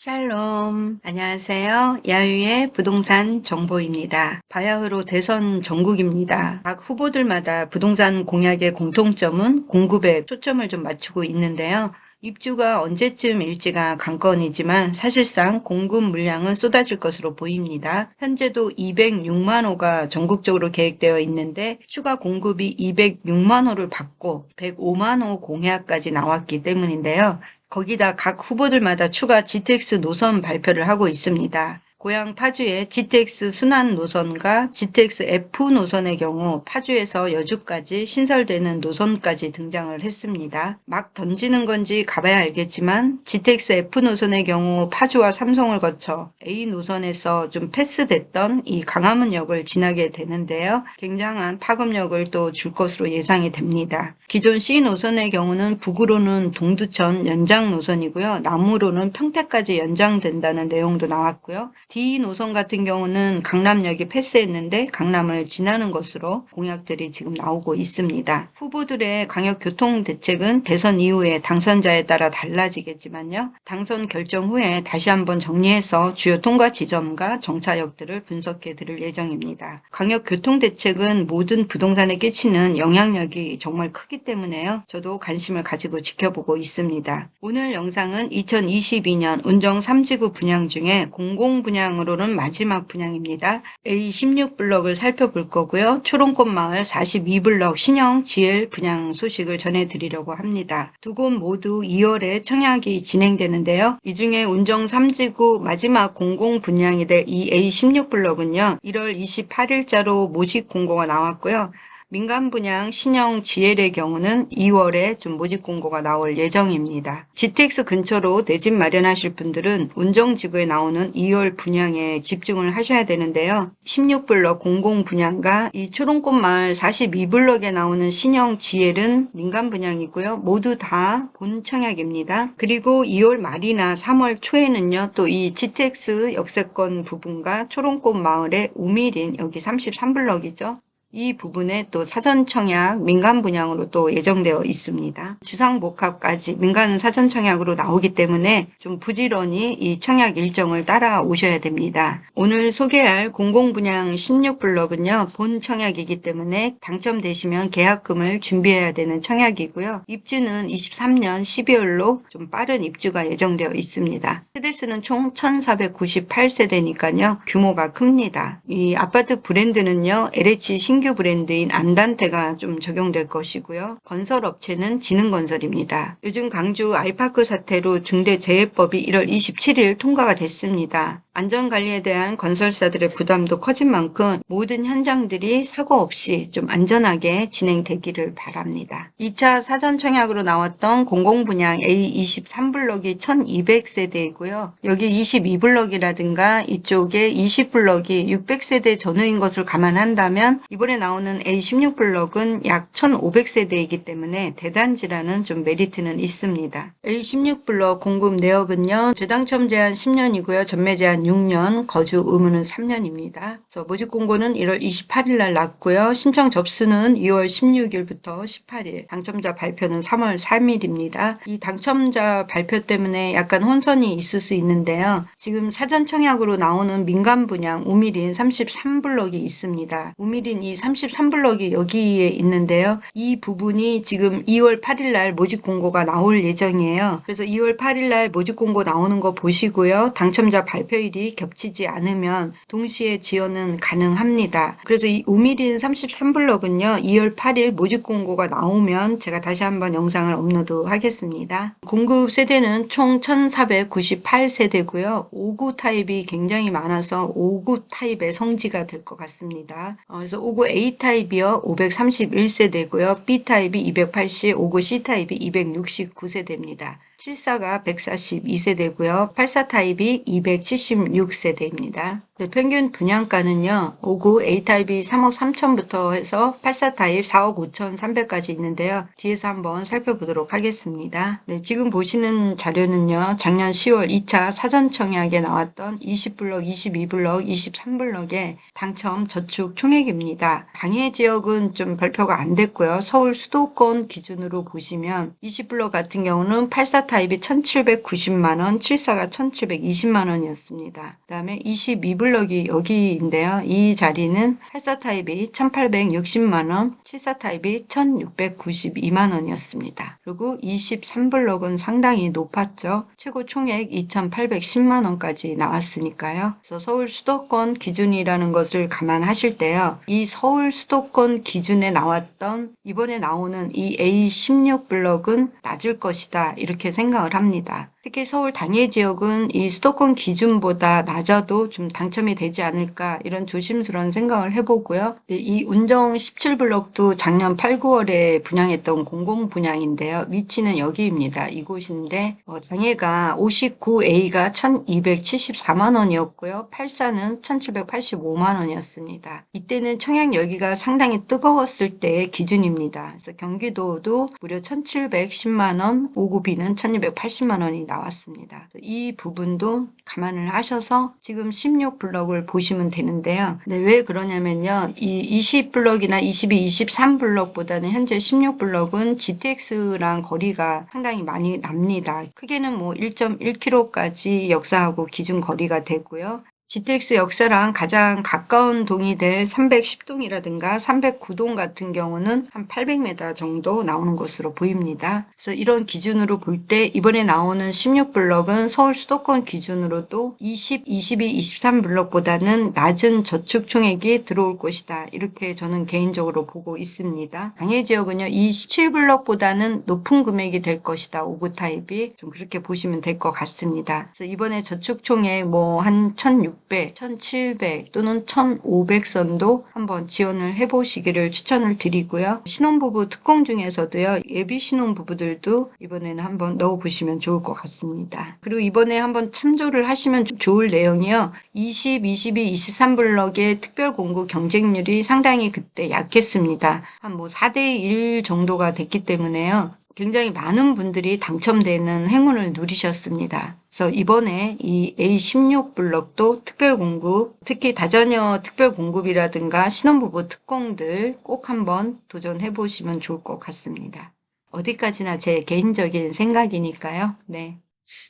샬롬. 안녕하세요. 야유의 부동산 정보입니다. 바야흐로 대선 전국입니다. 각 후보들마다 부동산 공약의 공통점은 공급에 초점을 좀 맞추고 있는데요. 입주가 언제쯤일지가 관건이지만 사실상 공급 물량은 쏟아질 것으로 보입니다. 현재도 206만 호가 전국적으로 계획되어 있는데 추가 공급이 206만 호를 받고 105만 호 공약까지 나왔기 때문인데요. 거기다 각 후보들마다 추가 GTX 노선 발표를 하고 있습니다. 고향 파주의 GTX 순환 노선과 GTX F 노선의 경우 파주에서 여주까지 신설되는 노선까지 등장을 했습니다. 막 던지는 건지 가봐야 알겠지만 GTX F 노선의 경우 파주와 삼성을 거쳐 A 노선에서 좀 패스됐던 이 강화문역을 지나게 되는데요. 굉장한 파급력을 또 줄 것으로 예상이 됩니다. 기존 C 노선의 경우는 북으로는 동두천 연장 노선이고요. 남으로는 평택까지 연장된다는 내용도 나왔고요. D 노선 같은 경우는 강남역이 패스했는데 강남을 지나는 것으로 공약들이 지금 나오고 있습니다. 후보들의 광역교통대책은 대선 이후에 당선자에 따라 달라지겠지만요. 당선 결정 후에 다시 한번 정리해서 주요 통과 지점과 정차역들을 분석해 드릴 예정입니다. 광역교통대책은 모든 부동산에 끼치는 영향력이 정말 크기 때문에요. 저도 관심을 가지고 지켜보고 있습니다. 오늘 영상은 2022년 운정 3지구 분양 중에 공공분양으로는 마지막 분양입니다. A16블럭을 살펴볼 거고요. 초롱꽃마을 42블럭 신형 GL 분양 소식을 전해드리려고 합니다. 두 곳 모두 2월에 청약이 진행되는데요. 이 중에 운정 3지구 마지막 공공분양이 될 이 A16블럭은요. 1월 28일자로 모집 공고가 나왔고요. 민간 분양 신형 GL의 경우는 2월에 좀 모집 공고가 나올 예정입니다. GTX 근처로 내 집 마련하실 분들은 운정지구에 나오는 2월 분양에 집중을 하셔야 되는데요. 16블럭 공공 분양과 이 초롱꽃마을 42블럭에 나오는 신형 GL은 민간 분양이고요. 모두 다 본 청약입니다. 그리고 2월 말이나 3월 초에는요. 또 이 GTX 역세권 부분과 초롱꽃마을의 우미린 여기 33블럭이죠. 이 부분에 또 사전 청약 민간 분양으로 또 예정되어 있습니다. 주상복합까지 민간 사전 청약으로 나오기 때문에 좀 부지런히 이 청약 일정을 따라오셔야 됩니다. 오늘 소개할 공공분양 16블럭은요. 본 청약이기 때문에 당첨되시면 계약금을 준비해야 되는 청약이고요. 입주는 23년 12월로 좀 빠른 입주가 예정되어 있습니다. 세대수는 총 1498세대니까요. 규모가 큽니다. 이 아파트 브랜드는요. LH 신규 브랜드인 안단테가 좀 적용될 것이고요. 건설업체는 지능건설입니다. 요즘 강주 알파크 사태로 중대재해법이 1월 27일 통과가 됐습니다. 안전관리에 대한 건설사들의 부담도 커진 만큼 모든 현장들이 사고 없이 좀 안전하게 진행되기를 바랍니다. 2차 사전 청약으로 나왔던 공공분양 A23블럭이 1200세대이고요. 여기 22블럭이라든가 이쪽에 20블럭이 600세대 전후인 것을 감안한다면 이번에 나오는 A16블럭은 약 1500세대이기 때문에 대단지라는 좀 메리트는 있습니다. A16블럭 공급 내역은요. 재당첨 제한 10년이고요. 전매 제한 6년, 거주 의무는 3년입니다. 그래서 모집 공고는 1월 28일 날 났고요. 신청 접수는 2월 16일부터 18일, 당첨자 발표는 3월 3일입니다. 이 당첨자 발표 때문에 약간 혼선이 있을 수 있는데요. 지금 사전 청약으로 나오는 민간 분양 우미린 33블럭이 있습니다. 우미린 이 33블럭이 여기에 있는데요. 이 부분이 지금 2월 8일 날 모집 공고가 나올 예정이에요. 그래서 2월 8일 날 모집 공고 나오는 거 보시고요. 당첨자 발표일이 겹치지 않으면 동시에 지원은 가능합니다. 그래서 이 우미린 33블럭은요. 2월 8일 모집 공고가 나오면 제가 다시 한번 영상을 업로드 하겠습니다. 공급 세대는 총 1498세대고요. 5구 타입이 굉장히 많아서 5구 타입의 성지가 될 것 같습니다. 그래서 5구 A 타입이요. 531세대고요. B 타입이 280, 5구 C 타입이 269세대입니다. 74가 142세대고요. 84 타입이 276세대입니다. 평균 분양가는요. 5구 A타입이 3억 3천부터 해서 84 타입 4억 5천 3백까지 있는데요. 뒤에서 한번 살펴보도록 하겠습니다. 네, 지금 보시는 자료는요. 작년 10월 2차 사전청약에 나왔던 20블럭, 22블럭, 23블럭의 당첨 저축 총액입니다. 당해 지역은 좀 발표가 안 됐고요. 서울 수도권 기준으로 보시면 20블럭 같은 경우는 84 타입이 1790만원, 74가 1720만원이었습니다. 그 다음에 22블럭이 여기인데요. 이 자리는 84 타입이 1860만원, 74 타입이 1692만원이었습니다. 그리고 23블럭은 상당히 높았죠. 최고 총액 2810만원까지 나왔으니까요. 그래서 서울 수도권 기준이라는 것을 감안하실 때요. 이 서울 수도권 기준에 나왔던 이번에 나오는 이 A16블럭은 낮을 것이다 이렇게 생각을 합니다. 특히 서울 당해 지역은 이 수도권 기준보다 낮아도 좀 당첨이 되지 않을까 이런 조심스러운 생각을 해보고요. 이 운정 17블럭도 작년 8, 9월에 분양했던 공공 분양인데요. 위치는 여기입니다. 이곳인데 당해가 59A가 1274만원이었고요. 84는 1785만원이었습니다. 이때는 청약 열기가 상당히 뜨거웠을 때의 기준입니다. 그래서 경기도도 무려 1710만원, 5구비는 1280만원이 나왔습니다. 이 부분도 감안을 하셔서 지금 16블럭을 보시면 되는데요. 왜 그러냐면요. 이 20블럭이나 22, 23블럭보다는 현재 16블럭은 GTX랑 거리가 상당히 많이 납니다. 크게는 뭐 1.1km까지 역사하고 기준 거리가 되고요. GTX 역사랑 가장 가까운 동이 될 310동이라든가 309동 같은 경우는 한 800m 정도 나오는 것으로 보입니다. 그래서 이런 기준으로 볼 때 이번에 나오는 16블럭은 서울 수도권 기준으로도 20, 22, 23블럭보다는 낮은 저축 총액이 들어올 것이다. 이렇게 저는 개인적으로 보고 있습니다. 당해 지역은요. 이 17블럭보다는 높은 금액이 될 것이다. 5구 타입이 좀 그렇게 보시면 될 것 같습니다. 그래서 이번에 저축 총액 뭐 한 1600, 1700 또는 1500선도 한번 지원을 해보시기를 추천을 드리고요. 신혼부부 특공 중에서도요. 예비 신혼부부들도 이번에는 한번 넣어보시면 좋을 것 같습니다. 그리고 이번에 한번 참조를 하시면 좋을 내용이요. 20, 22, 23블럭의 특별 공급 경쟁률이 상당히 그때 약했습니다. 한 뭐 4대1 정도가 됐기 때문에요. 굉장히 많은 분들이 당첨되는 행운을 누리셨습니다. 그래서 이번에 이 A16블럭도 특별공급, 특히 다자녀 특별공급이라든가 신혼부부 특공들 꼭 한번 도전해 보시면 좋을 것 같습니다. 어디까지나 제 개인적인 생각이니까요. 네.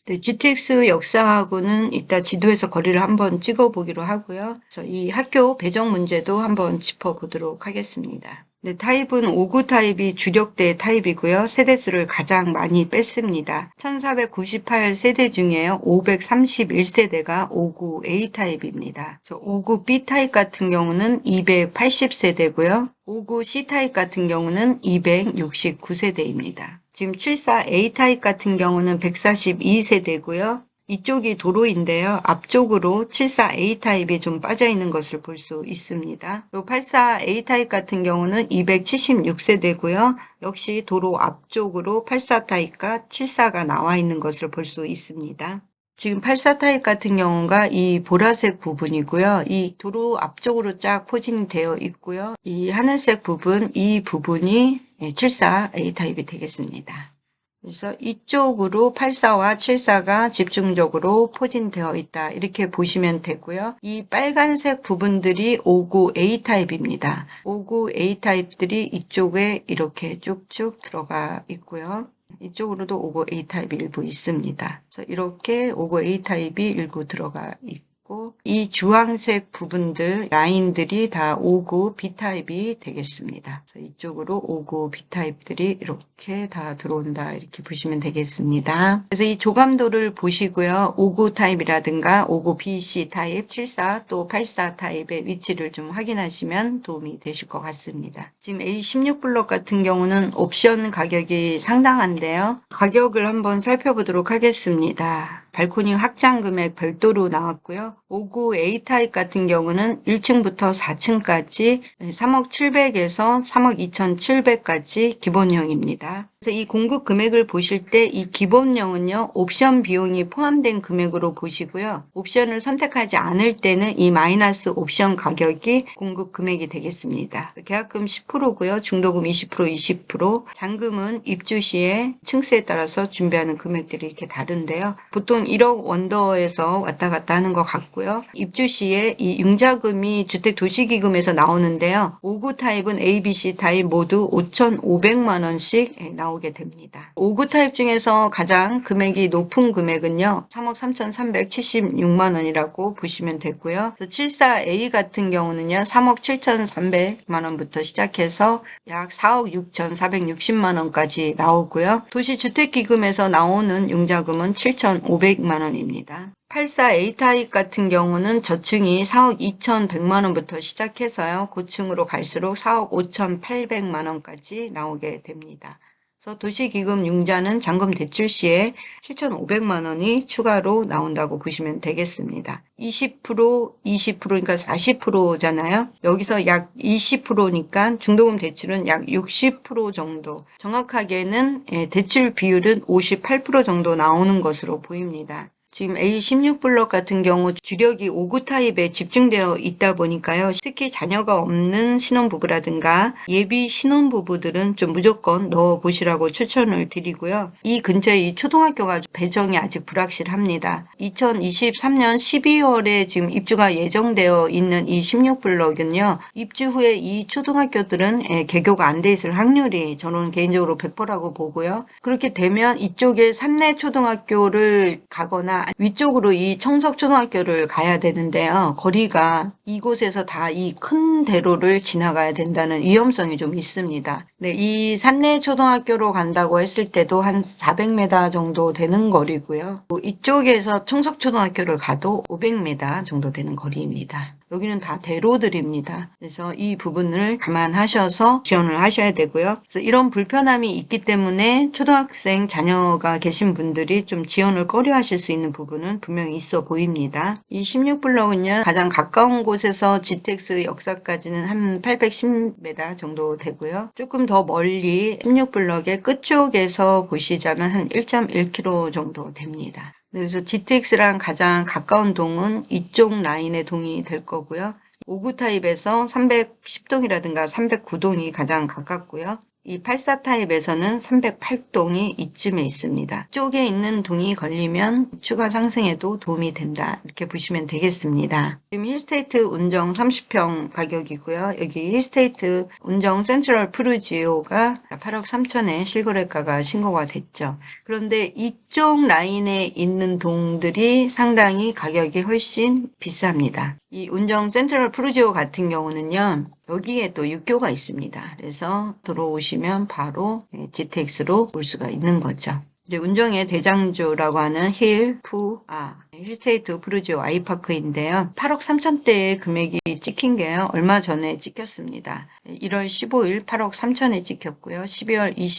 GTX 역사하고는 이따 지도에서 거리를 한번 찍어보기로 하고요. 이 학교 배정 문제도 한번 짚어보도록 하겠습니다. 네, 타입은 5구 타입이 주력대 타입이고요. 세대수를 가장 많이 뺐습니다. 1498 세대 중에요. 531세대가 5구 A 타입입니다. 5구 B 타입 같은 경우는 280세대고요. 5구 C 타입 같은 경우는 269세대입니다. 지금 74 A 타입 같은 경우는 142세대고요. 이쪽이 도로인데요. 앞쪽으로 74 A 타입이 좀 빠져 있는 것을 볼 수 있습니다. 그리고 84 A 타입 같은 경우는 276세대고요. 역시 도로 앞쪽으로 84 타입과 74가 나와 있는 것을 볼 수 있습니다. 지금 84 타입 같은 경우가 이 보라색 부분이고요. 이 도로 앞쪽으로 쫙 포진이 되어 있고요. 이 하늘색 부분, 이 부분이 74 A 타입이 되겠습니다. 그래서 이쪽으로 84와 74가 집중적으로 포진되어 있다. 이렇게 보시면 되고요. 이 빨간색 부분들이 59 A 타입입니다. 59 A 타입들이 이쪽에 이렇게 쭉쭉 들어가 있고요. 이쪽으로도 59 A 타입이 일부 있습니다. 그래서 이렇게 59 A 타입이 일부 들어가 있고 이 주황색 부분들 라인들이 다 59 B타입이 되겠습니다. 이쪽으로 59 B타입들이 이렇게 다 들어온다 이렇게 보시면 되겠습니다. 그래서 이 조감도를 보시고요. 59 타입이라든가 59 BC 타입, 74 또 84 타입의 위치를 좀 확인하시면 도움이 되실 것 같습니다. 지금 A16블럭 같은 경우는 옵션 가격이 상당한데요. 가격을 한번 살펴보도록 하겠습니다. 발코니 확장 금액 별도로 나왔고요. 59 A 타입 같은 경우는 1층부터 4층까지 3억 700에서 3억 2,700까지 기본형입니다. 그래서 이 공급 금액을 보실 때 이 기본형은요. 옵션 비용이 포함된 금액으로 보시고요. 옵션을 선택하지 않을 때는 이 마이너스 옵션 가격이 공급 금액이 되겠습니다. 계약금 10%고요. 중도금 20%, 20%, 잔금은 입주 시에 층수에 따라서 준비하는 금액들이 이렇게 다른데요. 보통 보통 1억 원더에서 왔다 갔다 하는 것 같고요. 입주 시에 이 융자금이 주택도시기금에서 나오는데요. 5구 타입은 A, B, C 타입 모두 5,500만 원씩 나오게 됩니다. 5구 타입 중에서 가장 금액이 높은 금액은요. 3억 3,376만 원이라고 보시면 되고요. 74A 같은 경우는요. 3억 7,300만 원부터 시작해서 약 4억 6,460만 원까지 나오고요. 도시주택기금에서 나오는 융자금은 7,500만 원입니다. 84A 타입 같은 경우는 저층이 4억 2,100만 원부터 시작해서요. 고층으로 갈수록 4억 5,800만 원까지 나오게 됩니다. 그래서 도시기금 융자는 잔금 대출 시에 7,500만 원이 추가로 나온다고 보시면 되겠습니다. 20%그러니까 40%잖아요. 여기서 약 20%니까 중도금 대출은 약 60% 정도. 정확하게는 대출 비율은 58% 정도 나오는 것으로 보입니다. 지금 A16블럭 같은 경우 주력이 5구 타입에 집중되어 있다 보니까요. 특히 자녀가 없는 신혼부부라든가 예비 신혼부부들은 좀 무조건 넣어보시라고 추천을 드리고요. 이 근처에 이 초등학교가 배정이 아직 불확실합니다. 2023년 12월에 지금 입주가 예정되어 있는 이 16블럭은요. 입주 후에 이 초등학교들은 개교가 안 돼 있을 확률이 저는 개인적으로 100%라고 보고요. 그렇게 되면 이쪽에 산내 초등학교를 가거나 위쪽으로 이 청석초등학교를 가야 되는데요. 거리가 이곳에서 다 이 큰 대로를 지나가야 된다는 위험성이 좀 있습니다. 네, 이 산내 초등학교로 간다고 했을 때도 한 400m 정도 되는 거리고요. 이쪽에서 청석초등학교를 가도 500m 정도 되는 거리입니다. 여기는 다 대로들입니다. 그래서 이 부분을 감안하셔서 지원을 하셔야 되고요. 그래서 이런 불편함이 있기 때문에 초등학생 자녀가 계신 분들이 좀 지원을 꺼려 하실 수 있는 부분은 분명히 있어 보입니다. 이 16블럭은요. 가장 가까운 곳에서 GTX 역사까지는 한 810m 정도 되고요. 조금 더 멀리 16블럭의 끝쪽에서 보시자면 한 1.1km 정도 됩니다. 그래서 GTX랑 가장 가까운 동은 이쪽 라인의 동이 될 거고요. 5구 타입에서 310동이라든가 309동이 가장 가깝고요. 이 84 타입에서는 308동이 이쯤에 있습니다. 쪽에 있는 동이 걸리면 추가 상승에도 도움이 된다. 이렇게 보시면 되겠습니다. 지금 힐스테이트 운정 30평 가격이고요. 여기 힐스테이트 운정 센트럴 푸르지오가 8억 3천에 실거래가가 신고가 됐죠. 그런데 이쪽 라인에 있는 동들이 상당히 가격이 훨씬 비쌉니다. 이 운정 센트럴 푸르지오 같은 경우는요. 여기에 또 육교가 있습니다. 그래서 들어오시면 바로 GTX로 올 수가 있는 거죠. 이제 운정의 대장주라고 하는 힐스테이트 푸르지오 아이파크인데요. 8억 3천대의 금액이 찍힌 게요. 얼마 전에 찍혔습니다. 1월 15일 8억 3천에 찍혔고요.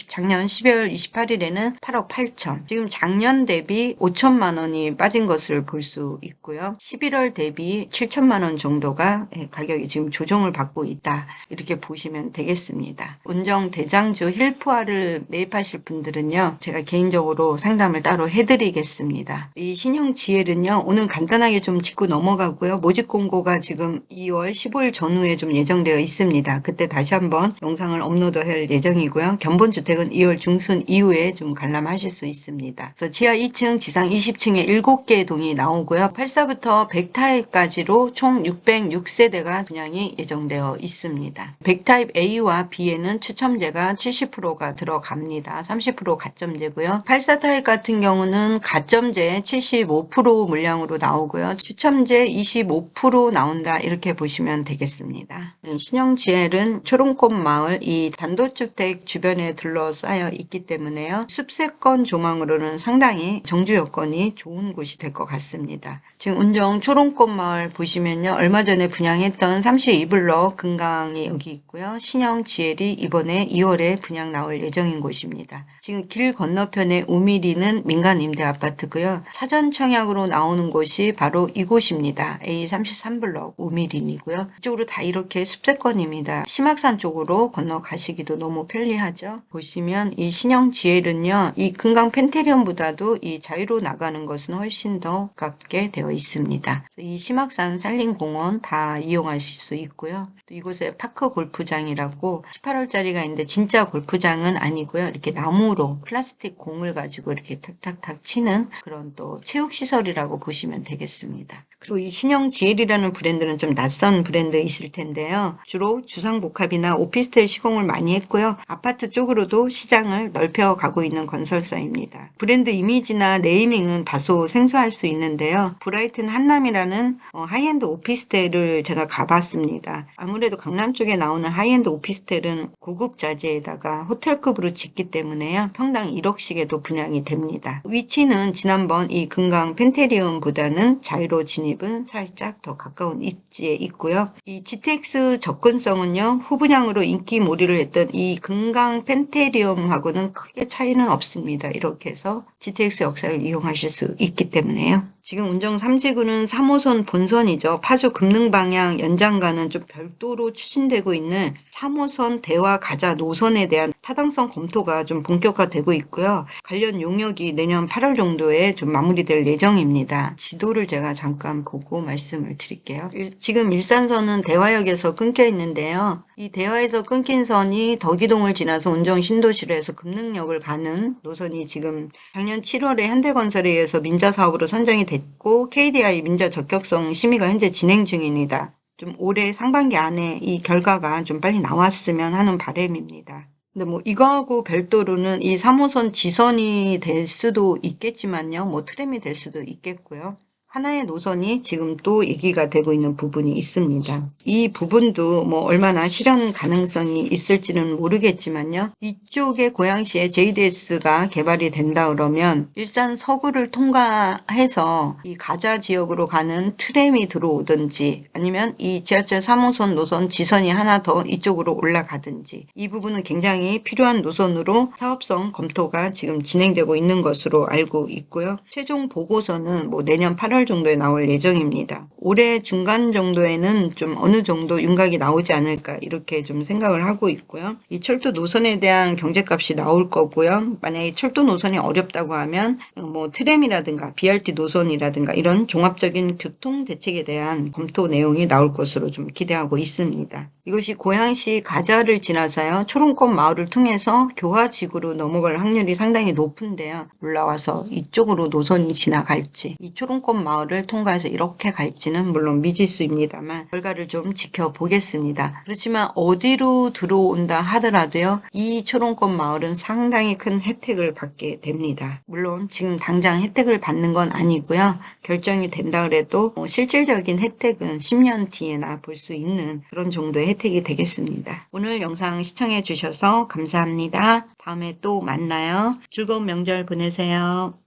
작년 12월 28일에는 8억 8천. 지금 작년 대비 5천만 원이 빠진 것을 볼 수 있고요. 11월 대비 7천만 원 정도가 가격이 지금 조정을 받고 있다. 이렇게 보시면 되겠습니다. 운정 대장주 힐푸아를 매입하실 분들은요. 제가 개인적으로 상담을 따로 해드리겠습니다. 이 신형 GL은요. 오늘 간단하게 좀 짚고 넘어가고요. 모집 공고가 지금 2월 15일 전후에 좀 예정되어 있습니다. 그때 다시 한번 영상을 업로드할 예정이고요. 견본주택은 2월 중순 이후에 좀 관람하실 수 있습니다. 그래서 지하 2층, 지상 20층에 7개의 동이 나오고요. 84부터 100타입까지로 총 606세대가 분양이 예정되어 있습니다. 100타입 A와 B에는 추첨제가 70%가 들어갑니다. 30% 가점제고요. 84타입 같은 경우는 가점제 75% 물량으로 나오고요. 추첨제 25% 나온다. 이렇게 보시면 되겠습니다. 신형 GL은 초롱꽃 마을 이 단독주택 주변에 둘러싸여 있기 때문에요. 숲세권 조망으로는 상당히 정주 여건이 좋은 곳이 될 것 같습니다. 지금 운정 초롱꽃 마을 보시면요. 얼마 전에 분양했던 32블럭 금강이 여기 있고요. 신형 GL이 이번에 2월에 분양 나올 예정인 곳입니다. 지금 길 건너편에 우미리는 민간 임대 아파트고요. 사전 청약으로 나오는 곳이 바로 이곳입니다. A33블럭 우미림이고요. 이쪽으로 다 이렇게 숲세권입니다. 심악산 쪽으로 건너가시기도 너무 편리하죠. 보시면 이 신형 GL은요, 이 금강 펜테리움보다도 이 자유로 나가는 것은 훨씬 더 가깝게 되어 있습니다. 이 심악산 산림공원 다 이용하실 수 있고요. 또 이곳에 파크 골프장이라고 18홀짜리가 있는데 진짜 골프장은 아니고요. 이렇게 나무로 플라스틱 공을 가지고 이렇게 탁탁탁 치는 그런 또 체육시설이라고 보시면 되겠습니다. 그리고 이 신형 GL이라는 브랜드는 좀 낯선 브랜드이실 텐데요. 주로 주상복합이나 오피스텔 시공을 많이 했고요. 아파트 쪽으로도 시장을 넓혀가고 있는 건설사입니다. 브랜드 이미지나 네이밍은 다소 생소할 수 있는데요. 브라이튼 한남이라는 하이엔드 오피스텔을 제가 가봤습니다. 아무래도 강남 쪽에 나오는 하이엔드 오피스텔은 고급 자재에다가 호텔급으로 짓기 때문에요. 평당 1억씩에도 분양이 됩니다. 위치는 지난번 이 금강 펜테리움보다는 자유로 진입은 살짝 더 가까운 입지에 있고요. 이 GTX 접근성은요. 후분양으로 인기몰이를 했던 이 금강 펜테리움하고는 크게 차이는 없습니다. 이렇게 해서 GTX 역사를 이용하실 수 있기 때문에요. 지금 운정 3지구는 3호선 본선이죠. 파주 금능방향 연장과는 좀 별도로 추진되고 있는 3호선 대화 가자 노선에 대한 타당성 검토가 좀 본격화되고 있고요. 관련 용역이 내년 8월 정도에 좀 마무리될 예정입니다. 지도를 제가 잠깐 보고 말씀을 드릴게요. 지금 일산선은 대화역에서 끊겨 있는데요. 이 대화에서 끊긴 선이 덕이동을 지나서 운정 신도시로 해서 금능역을 가는 노선이 지금 작년 7월에 현대건설에 의해서 민자 사업으로 선정이 됐고 KDI 민자 적격성 심의가 현재 진행 중입니다. 좀 올해 상반기 안에 이 결과가 좀 빨리 나왔으면 하는 바람입니다. 근데 뭐 이거하고 별도로는 이 3호선 지선이 될 수도 있겠지만요. 뭐 트램이 될 수도 있겠고요. 하나의 노선이 지금 또 얘기가 되고 있는 부분이 있습니다. 이 부분도 뭐 얼마나 실현 가능성이 있을지는 모르겠지만요. 이쪽에 고양시에 JDS가 개발이 된다 그러면 일산 서구를 통과해서 이 가자 지역으로 가는 트램이 들어오든지 아니면 이 지하철 3호선 노선 지선이 하나 더 이쪽으로 올라가든지 이 부분은 굉장히 필요한 노선으로 사업성 검토가 지금 진행되고 있는 것으로 알고 있고요. 최종 보고서는 뭐 내년 8월 정도에 나올 예정입니다. 올해 중간 정도에는 좀 어느 정도 윤곽이 나오지 않을까 이렇게 좀 생각을 하고 있고요. 이 철도 노선에 대한 경제값이 나올 거고요. 만약에 철도 노선이 어렵다고 하면 뭐 트램이라든가 BRT 노선이라든가 이런 종합적인 교통 대책에 대한 검토 내용이 나올 것으로 좀 기대하고 있습니다. 이것이 고양시 가자를 지나서요. 초롱꽃 마을을 통해서 교화지구로 넘어갈 확률이 상당히 높은데요. 올라와서 이쪽으로 노선이 지나갈지 이 초롱꽃 마을을 통과해서 이렇게 갈지는 물론 미지수입니다만 결과를 좀 지켜보겠습니다. 그렇지만 어디로 들어온다 하더라도요. 이 초롱꽃 마을은 상당히 큰 혜택을 받게 됩니다. 물론 지금 당장 혜택을 받는 건 아니고요. 결정이 된다 그래도 실질적인 혜택은 10년 뒤에나 볼 수 있는 그런 정도의 혜택이 되겠습니다. 오늘 영상 시청해 주셔서 감사합니다. 다음에 또 만나요. 즐거운 명절 보내세요.